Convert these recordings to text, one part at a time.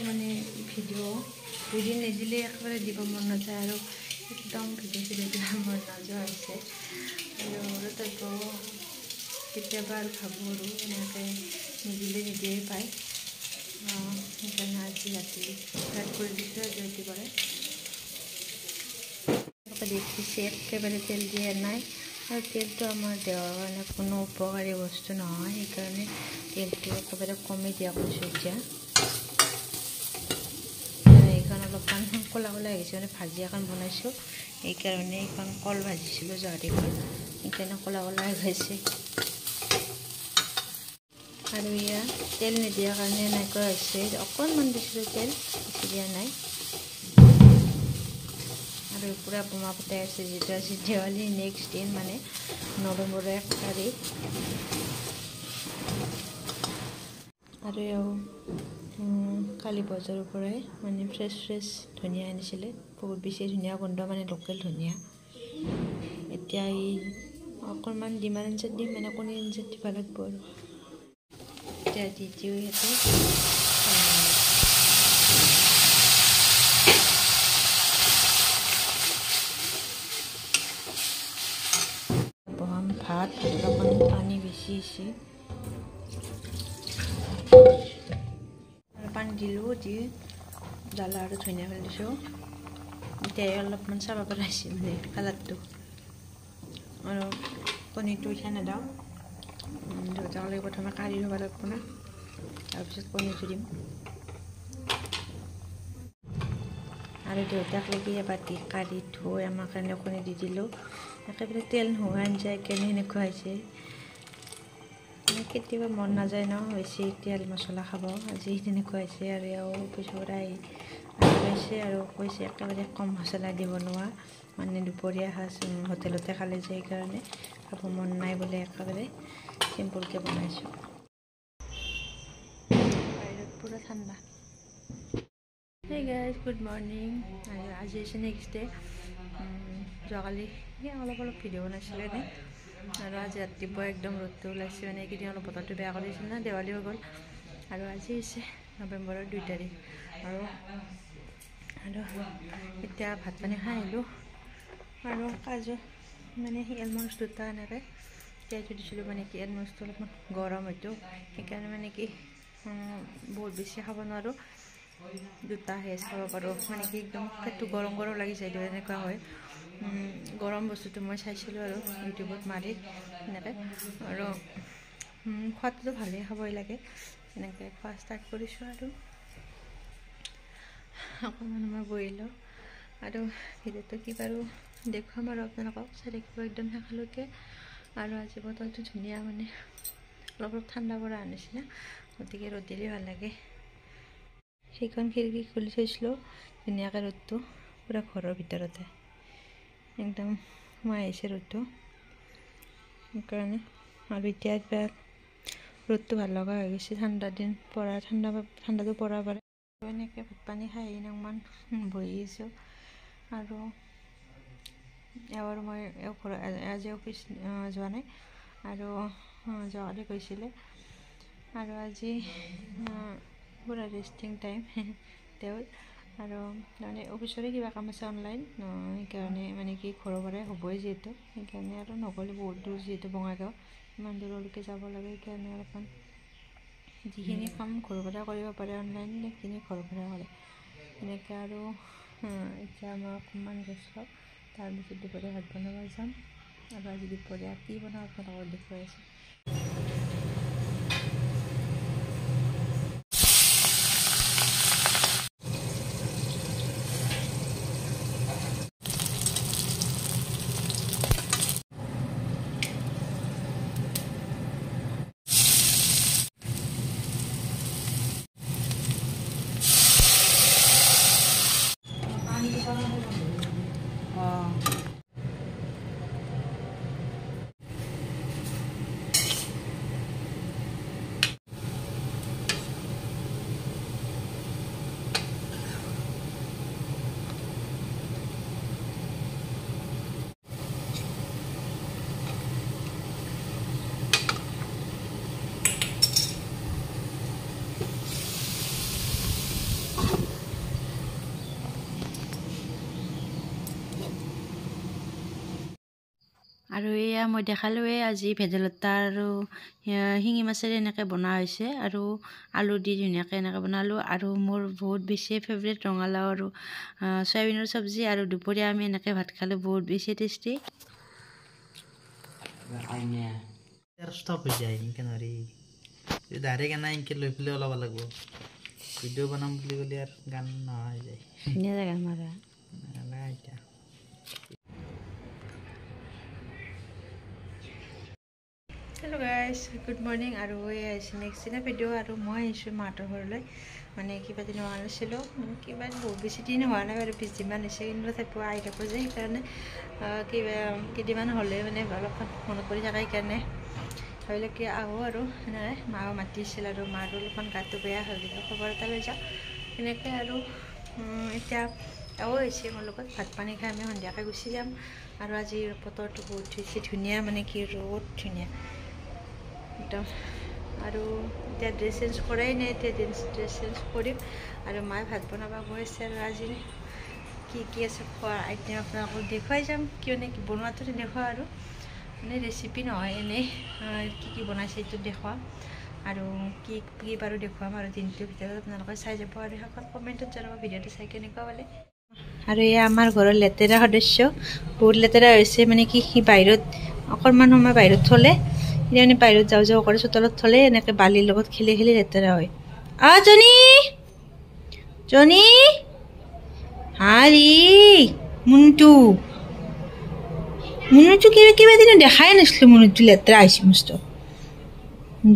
মানে ভিডিও দুদিন নিদিলে একেবাৰে দিব মন নাযায় আৰু একদম ভিডিও দিব মন নোযোৱা হৈছে আৰু তথাপিও কেতিয়াবা আৰু ভাবোঁ আৰু এনেকৈ নিদিলে নিদিয়েই পায় সেইকাৰণে আজি ৰাতি ফ্ৰাই কৰি দিছোঁ আজি ৰাতিপুৱাই দেখিছে একেবাৰে তেল দিয়া নাই আৰু তেলটো আমাৰ দেহৰ কাৰণে কোনো উপকাৰী বস্তু নহয় সেইকাৰণে তেলটো একেবাৰে কমেই দিয়া কৰিছোঁ এতিয়া এইখন অলপমান ক'লা ক'লা আহিছে মানে ভাজি এখন বনাইছোঁ এইকাৰণে এইখন কল ভাজিছিলোঁ জহা কল সেইকাৰণে ক'লা ক'লা হৈছে আৰু এয়া তেল নিদিয়াৰ কাৰণে এনেকুৱা হৈছে অকণমান দিছিলোঁ তেল বেছি দিয়া নাই আৰু পুৰা বোমা ফুটাই আছে যিটো আছে দেৱালী নেক্সট দিন মানে নৱেম্বৰৰ 1 তাৰিখ আৰু কালি বজাৰৰ পৰাই মানে ফ্ৰেছ ধনিয়া আনিছিলে বহুত বেছি ধুনীয়া গোন্ধ মানে লোকেল ধনিয়া এতিয়া এই অকণমান ডিমাৰ আঞ্জাত দিম মানে কণী আঞ্জাত দিব লাগিব আৰু এতিয়া দি দিওঁ ইয়াতে ভাত অকণমান পানী বেছি হৈছে আৰু পানী দিলোঁ দি জ্বালা আৰু ধনিয়া পেলাই দিছোঁ এতিয়া অলপমান চাব পৰা হৈছে মানে কালাৰটো আৰু কণীটো এতিয়া নেদাওঁ দেউতাকলৈ প্ৰথমে কাঢ়ি ল'ব লাগিব না তাৰপিছত কণীটো দিম আৰু দেউতাক লাগি এবাতি কাঢ়ি থৈ আমাৰ কাৰণে কণী দি দিলোঁ একেবাৰে তেল নোহোৱা আঞ্জা কেনে সেনেকুৱা হৈছে কেতিয়াবা মন নাযায় ন বেছি তেল মছলা খাব আজি তেনেকুৱা হৈছে আৰু এওঁ অফিচৰ পৰা আহি আৰু কৈছে একেবাৰে কম মছলা দিব নোৱাৰা মানে দুপৰীয়া সাজ হোটেলতে খালে যে সেইকাৰণে খাব মন নাই বোলে একেবাৰে চিম্পুলকৈ বনাইছোঁ বাহিৰত পুৰা ঠাণ্ডা Hey guys, good morning. আজি আছে নেক্সট ডে যোৱাকালি অলপ ভিডিঅ' বনাইছিলে নে আৰু আজি ৰাতিপুৱা একদম ৰ'দটো ওলাইছে মানে এইকেইদিন অলপ বতৰটো বেয়া কৰিছিল না দেৱালী হৈ গ'ল আৰু আজি হৈছে নৱেম্বৰৰ 2 তাৰিখ আৰু এতিয়া ভাত পানী খাই আহিলোঁ আৰু কাজু মানে এলমণ্ড দুটা এনেকৈ তিয়াই থৈ দিছিলোঁ মানে কি এলমণ্ডটো অলপমান গৰম হয়তো সেইকাৰণে মানে কি বহুত বেছি খাব নোৱাৰোঁ দুটা হেজ খাব পাৰোঁ মানে কি একদম পেটটো গৰম লাগি যায় এনেকুৱা হয় গৰম বস্তুটো মই চাইছিলোঁ আৰু ইউটিউবত মাৰি এনেকৈ আৰু খোৱাটোতো ভালেই খাবই লাগে এনেকৈ খোৱা ষ্টাৰ্ট কৰিছোঁ আৰু অকণমান মই বহিলোঁ আৰু ভিডিঅ'টো কি বাৰু দেখুৱাম আৰু আপোনালোকক চাই থাকিব একদম শেষলৈকে আৰু আজি বতৰটো ধুনীয়া মানে অলপ ঠাণ্ডা পৰা নিচিনা গতিকে ৰ'দ দিলে ভাল লাগে সেইখন খিৰিকী খুলি থৈছিলোঁ ধুনীয়াকৈ ৰ'দটো পুৰা ঘৰৰ ভিতৰতে একদম সোমাই আহিছে ৰ'দটো সেইকাৰণে আৰু এতিয়া কিবা ৰ'দটো ভাল লগা হৈ গৈছে ঠাণ্ডা দিন পৰা ঠাণ্ডাটো পৰা পাৰে এনেকৈ ভাত পানী খাই অকণমান বহি আছোঁ আৰু মই আজি অফিচ যোৱা নাই আৰু যোৱাকালি গৈছিলে আৰু আজি পুৰা ৰেষ্টিং টাইম তেওঁৰ আৰু তাৰমানে অফিচৰে কিবা কাম আছে অনলাইন সেইকাৰণে মানে কি ঘৰৰ পৰাই হ'বই যিহেতু সেইকাৰণে আৰু নগ'লে বহুত দূৰ যিহেতু বঙাইগাঁও ইমান দূৰলৈকে যাব লাগে সেইকাৰণে অলপমান যিখিনি কাম ঘৰৰ পৰা কৰিব পাৰে অনলাইন সেইখিনি ঘৰৰ পৰা কৰে এনেকৈ আৰু এতিয়া মই অকণমান ৰেষ্ট লওঁ তাৰপিছত দুপৰীয়া ভাত বনাব যাম আৰু আজি দুপৰীয়া কি বনাওঁ আপোনালোকক দেখুৱাই আছোঁ আৰু এয়া মই দেখালোৱে আজি ভেদাইলতা আৰু শিঙি মাছেৰে এনেকৈ বনোৱা হৈছে আৰু আলু দি ধুনীয়াকৈ এনেকৈ বনালোঁ আৰু মোৰ বহুত বেছি ফেভৰেট ৰঙালাও আৰু সয়াবিনৰ চব্জি আৰু দুপৰীয়া আমি এনেকৈ ভাত খালোঁ বহুত বেছি টেষ্টি ষ্টপ হৈ যায় ইনকে নৰি ডাইৰেক্ট এনা ইনকে লৈ পেলাই ওলাব লাগিব ভিডিঅ' বনাম বুলি ক'লে আৰু গান নহয় যায় ধুনীয়া জেগা মাৰা এতিয়া হেল্ল' গাইজ গুড মৰ্ণিং আৰু এই আহিছে নেক্সট দিনা ভিডিঅ' আৰু মই আহিছোঁ মাহঁতৰ ঘৰলৈ মানে কিবা দিন হোৱা নাছিলোঁ মানে কিবা বহুত বেছি দিন হোৱা নাই বাৰু 20 দিনমান হৈছে কিন্তু তথাপিও আহি থাকোঁ যে সেইকাৰণে কিবা কেইদিনমান হ'লে মানে অলপমান মনত পৰি থাকে সেইকাৰণে ভাবিলোঁ কি আহোঁ আৰু সেনেকৈ মাও মাতিছিল আৰু মাৰো অলপমান গাটো বেয়া হৈ গ'ল খবৰ এটা লৈ যাওঁ সেনেকৈ আৰু এতিয়া এও হৈছে মোৰ লগত ভাত পানী খাই আমি সন্ধিয়াকৈ গুচি যাম আৰু আজি বতৰটো বহুত বেছি ধুনীয়া মানে কি ৰ'দ ধুনীয়া একদম আৰু এতিয়া ড্ৰেছ চেঞ্জ কৰাই নাই এতিয়া ড্ৰেছ চেঞ্জ কৰিম আৰু মায়ে ভাত বনাব গৈ আছে আৰু আজি কি আছে খোৱাৰ আইটেম আপোনালোকক দেখুৱাই যাম কিয় নে কি বনোৱাটো দেখুৱাওঁ আৰু মানে ৰেচিপি নহয় এনেই কি বনাইছে এইটো দেখুৱাম আৰু কি বাৰু দেখুৱাম আৰু দিনটোৰ ভিতৰত আপোনালোকে চাই যাব আৰু শেষত কমেণ্টত জনাব ভিডিঅ'টো চাই কেনেকুৱা পালে আৰু এয়া আমাৰ ঘৰৰ লেতেৰা সদস্য বহুত লেতেৰা হৈছে মানে কি সি বাহিৰত অকণমান সময় বাহিৰত থ'লে এতিয়া মানে বাহিৰত যাওঁ কৰে চোতালত থ'লে এনেকৈ বালিৰ লগত খেলি খেলি লেতেৰা হয় জনী হাৰি মুনুটো কিবা দিনে দেখাই নাছিলোঁ মুনুটো লেতেৰা হৈছে মস্ত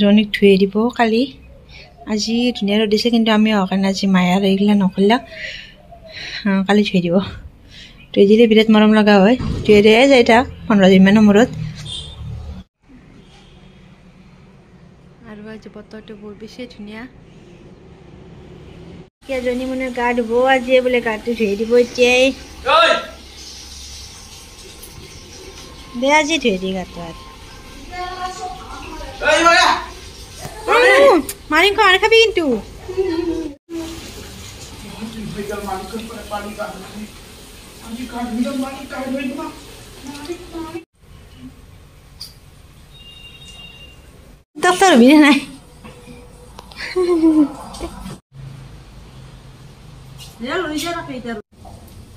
জনীক ধুই দিব কালি আজি ধুনীয়া ৰ'দ দিছে কিন্তু আমি অহা কাৰণে আজি মায়ে আৰু এইগিলা নকৰিলা কালি ধুই দিব ধুই দিলে বিৰাট মৰম লগা হয় ধুই দিয়াই যায় তাক 15 দিনমানৰ মূৰত আৰু আজি বতৰটো বহুত বেছি ধুনীয়া কেইজনী মানে গা ধুব আজি বোলে গাটো ধুই দিব এতিয়াই দে আজি ধুই দি গাটো মাৰিং খাৰ খাবি কিন্তু ডক্টৰ হবি নাই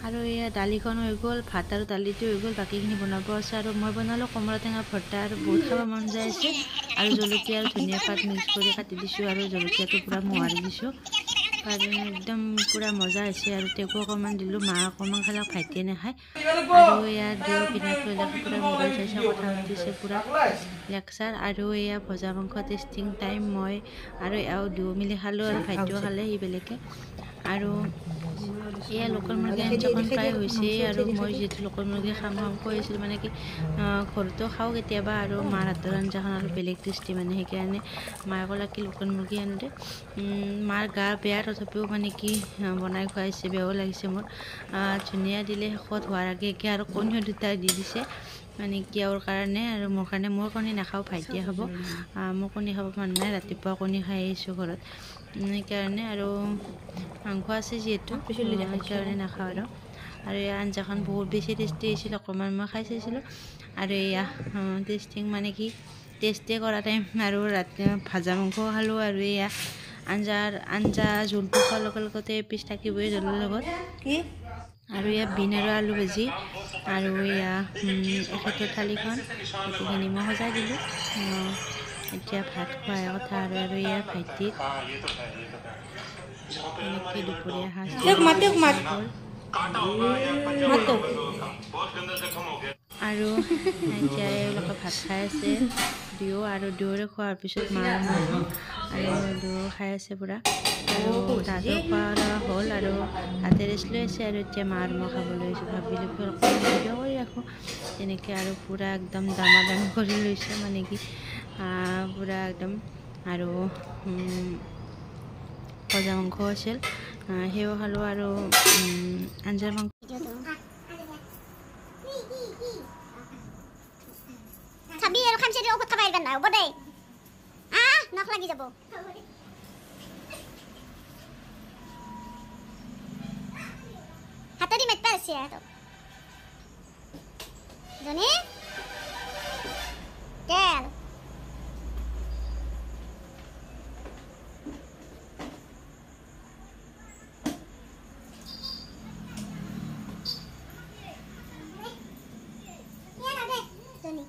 আৰু এয়া দালিখন হৈ গ'ল ভাত আৰু দালিটো হৈ গ'ল বাকীখিনি বনাব আছে আৰু মই বনালোঁ কমলা টেঙা ভৰ্তা আৰু বহুত খাব মন যায় আছে আৰু জলকীয়া আৰু ধনিয়া পাত মিক্স কৰি কাটি দিছোঁ আৰু জলকীয়াটো পূৰা মোহাৰি দিছোঁ আৰু একদম পূৰা মজা হৈছে আৰু তেওঁকো অকণমান দিলোঁ মা অকণমান খালে ভাইটিয়ে নাখায় আৰু এয়া দিও পিনাক লৈ পূৰা মোবাইল চাইছে কথা পাতিছে পূৰা লেকচাৰ আৰু এয়া ভজা মাংস টেষ্টিং টাইম মই আৰু এওঁ দুয়ো মিলি খালোঁ আৰু ভাইটিও খালে সি বেলেগে আৰু এয়া লোকেল মুৰ্গী আঞ্জাখন প্ৰায় হৈছে আৰু মই যিহেতু লোকেল মুৰ্গী খাম কৈ আছিলোঁ মানে কি ঘৰতো খাওঁ কেতিয়াবা আৰু মাৰ হাতৰ আঞ্জাখন আৰু বেলেগ টেষ্টি মানে সেইকাৰণে মায়ে ক'লে কি লোকেল মুৰ্গী আনি দে মাৰ গা বেয়া তথাপিও মানে কি বনাই খুৱাইছে বেয়াও লাগিছে মোৰ ধুনীয়া দিলে শেষত হোৱাৰ আগে আৰু কণীও দুটা দি দিছে মানে কিয়ৰ কাৰণে আৰু মোৰ কাৰণে মোৰ কণী নাখাওঁ ভাইটিয়ে খাব মোৰ কণী খাব মন নাই ৰাতিপুৱা কণী খাই আহিছোঁ ঘৰত সেইকাৰণে আৰু মাংস আছে যিহেতু সেইকাৰণে নাখাওঁ আৰু এই আঞ্জাখন বহুত বেছি টেষ্টি হৈছিল অকণমান মই খাই চাইছিলোঁ আৰু এয়া টেষ্টিং মানে কি টেষ্টে কৰা টাইম আৰু ৰাতি ভাজা মাংস খালোঁ আৰু এয়া আঞ্জা জোলটো খোৱাৰ লগতে পিছ থাকিবই জোলৰ লগত আৰু এয়া বিন আৰু আলু ভাজি আৰু এয়া এখেতৰ থালিখন গোটেইখিনি মই সজাই দিলোঁ এতিয়া ভাত খোৱাৰ কথা আৰু এয়া ভাইটিক এনেকৈ দুপৰীয়া সাজ আৰু এতিয়া এওঁলোকে ভাত খাই আছে দুয়ো আৰু দুয়োৰে খোৱাৰ পিছত মাৰ আৰু দুয়ো খাই আছে পূৰা আৰু তাহাঁতৰ খোৱা লোৱা হ'ল আৰু তাতে ৰেষ্ট লৈ আছে আৰু এতিয়া মাৰ মই খাবলৈ লৈছোঁ ভাবিলোঁ ভিডিঅ' কৰি ৰাখোঁ তেনেকৈ আৰু পূৰা একদম দামাদামি কৰি লৈছোঁ মানে কি পূৰা একদম আৰু ভজা মাংস আছিল সেও খালোঁ আৰু আঞ্জাৰ মাংস চাবি আৰু খামচেৰি ঔষধ খাব আহিবা নাই হ'ব দে নখ লাগি যাব হাতেদি মেটপা আছে জনী তেল Ini ada deh. Tuh nih.